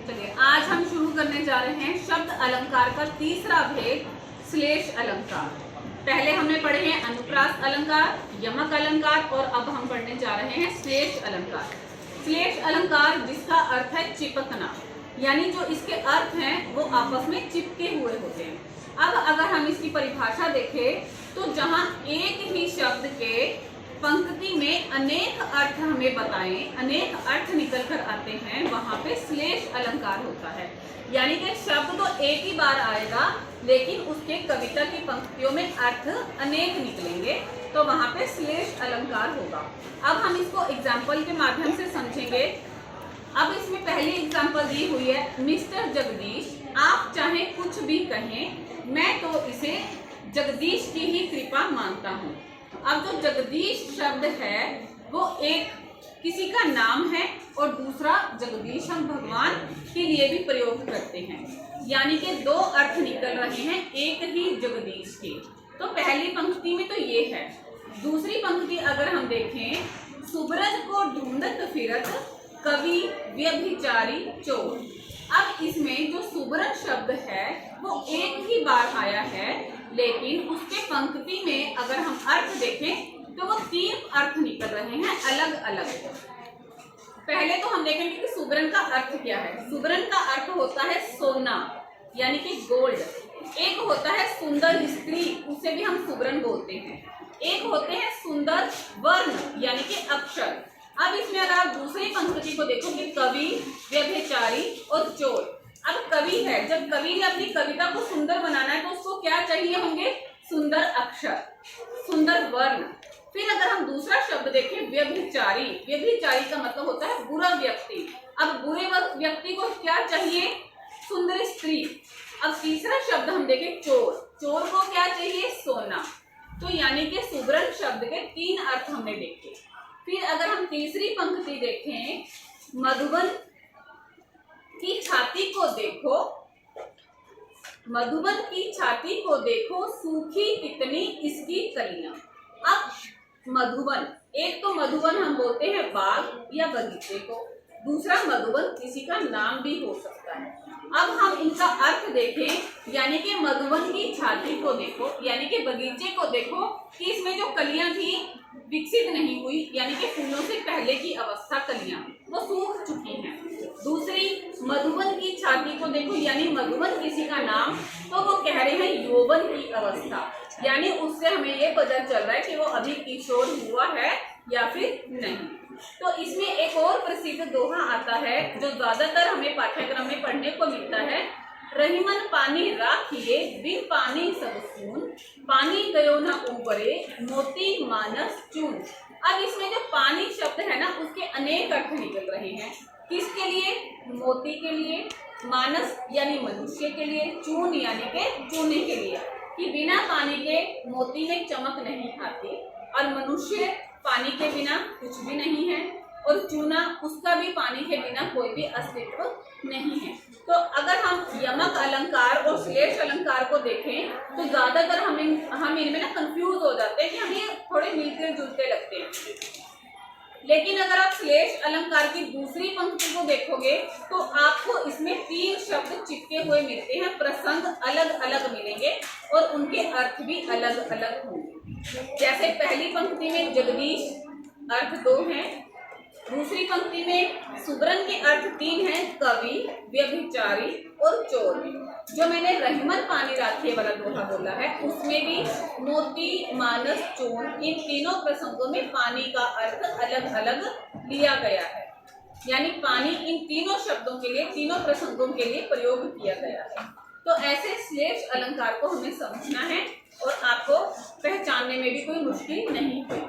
चलिए आज हम शुरू करने जा रहे हैं शब्द अलंकार का तीसरा भेद श्लेष अलंकार। पहले हमने पढ़े हैं अनुप्रास अलंकार, यमक अलंकार और अब हम पढ़ने जा रहे हैं श्लेष अलंकार। श्लेष अलंकार जिसका अर्थ है चिपकना, यानी जो इसके अर्थ हैं वो आपस में चिपके हुए होते हैं। अब अगर हम इसकी परिभाषा देखें तो जहां एक ही शब्द के पंक्ति में अनेक अर्थ हमें बताएं, अनेक अर्थ निकल कर आते हैं, वहां पे श्लेष अलंकार होता है। यानी कि शब्द तो एक ही बार आएगा लेकिन उसके कविता की पंक्तियों में अर्थ अनेक निकलेंगे, तो वहां पे श्लेष अलंकार होगा। अब हम इसको एग्जाम्पल के माध्यम से समझेंगे। अब इसमें पहली एग्जाम्पल दी हुई है, मिस्टर जगदीश आप चाहे कुछ भी कहें, मैं तो इसे जगदीश की ही कृपा मानता हूँ। अब जो जगदीश शब्द है वो एक किसी का नाम है और दूसरा जगदीश हम भगवान के लिए भी प्रयोग करते हैं, यानी कि दो अर्थ निकल रहे हैं एक ही जगदीश के। तो पहली पंक्ति में तो ये है। दूसरी पंक्ति अगर हम देखें, सुब्रज को ढूंढत फिरत कवि व्यभिचारी चोर। अब इसमें जो सुब्रज शब्द है वो एक ही बार आया है, लेकिन उसके पंक्ति में अगर हम अर्थ देखें तो वो तीन अर्थ निकल रहे हैं अलग अलग। पहले तो हम देखेंगे कि सुब्रन का अर्थ क्या है। सुब्रन का अर्थ होता है सोना, यानी कि गोल्ड। एक होता है सुंदर स्त्री, उसे भी हम सुब्रन बोलते हैं। एक होते हैं सुंदर वर्ण, यानी कि अक्षर। अब इसमें अगर आप दूसरी पंक्ति को देखोगे, कवि व्यभिचारी और चोर। अब कवि है, जब कवि ने अपनी कविता को सुंदर बनाना है तो उसको क्या चाहिए होंगे? सुंदर अक्षर, सुंदर वर्ण। फिर अगर हम दूसरा शब्द देखें, व्यभिचारी। व्यभिचारी का मतलब होता है बुरा व्यक्ति। अब बुरे व्यक्ति को क्या चाहिए? सुंदर स्त्री। अब तीसरा शब्द हम देखें, चोर। चोर को क्या चाहिए? सोना। तो यानी कि सुब्रन शब्द के तीन अर्थ हमने देखे। फिर अगर हम तीसरी पंक्ति देखें, मधुबन की छाती को देखो, मधुबन की छाती को देखो, सूखी कितनी इसकी कलियां। अब मधुबन, एक तो मधुबन हम बोलते हैं बाग या बगीचे को, दूसरा मधुबन किसी का नाम भी हो सकता है। अब हम इनका अर्थ देखें, यानी कि मधुबन की छाती को देखो, यानी कि बगीचे को देखो कि इसमें जो कलियां थी विकसित नहीं हुई, यानी कि फूलों से पहले की अवस्था कलियां वो सूख चुकी हैं। दूसरी, मधुबन की छाती को देखो, यानी मधुबन किसी का नाम, तो वो कह रहे हैं यौवन की अवस्था, यानी उससे हमें ये पता चल रहा है कि वो अभी किशोर हुआ है या फिर नहीं। तो इसमें एक और प्रसिद्ध दोहा आता है जो ज्यादातर हमें पाठ्यक्रम में पढ़ने को मिलता है, रहीमन पानी राखिए बिन पानी सब सून, पानी गयो न उबरे मोती मानस चून। अब इसमें जो पानी शब्द है ना उसके अनेक अर्थ निकल रहे हैं। किसके लिए? मोती के लिए, मानस यानी मनुष्य के लिए, चून यानी के चूने के लिए, कि बिना पानी के मोती में चमक नहीं आती, और मनुष्य पानी के बिना कुछ भी नहीं है, और चूना उसका भी पानी के बिना कोई भी अस्तित्व नहीं है। तो अगर हम यमक अलंकार और श्लेष अलंकार को देखें तो ज्यादातर हम इनमें ना कंफ्यूज हो जाते हैं कि हम ये थोड़े मिलते जुलते लगते हैं। लेकिन अगर आप श्लेष अलंकार की दूसरी पंक्ति को देखोगे तो आपको इसमें तीन शब्द चिपके हुए मिलते हैं, प्रसंग अलग अलग मिलेंगे और उनके अर्थ भी अलग अलग होंगे। जैसे पहली पंक्ति में जगदीश अर्थ दो हैं, दूसरी पंक्ति में सुब्रन के अर्थ तीन हैं, कवि व्यभिचारी और चोर। जो मैंने रहीमन पानी राखिए वाला दोहा बोला है उसमें भी मोती मानस चून, इन तीनों प्रसंगों में पानी का अर्थ अलग अलग लिया गया है, यानी पानी इन तीनों शब्दों के लिए, तीनों प्रसंगों के लिए प्रयोग किया गया है। तो ऐसे श्लेष अलंकार को हमें समझना है और आपको पहचानने में भी कोई मुश्किल नहीं हुई।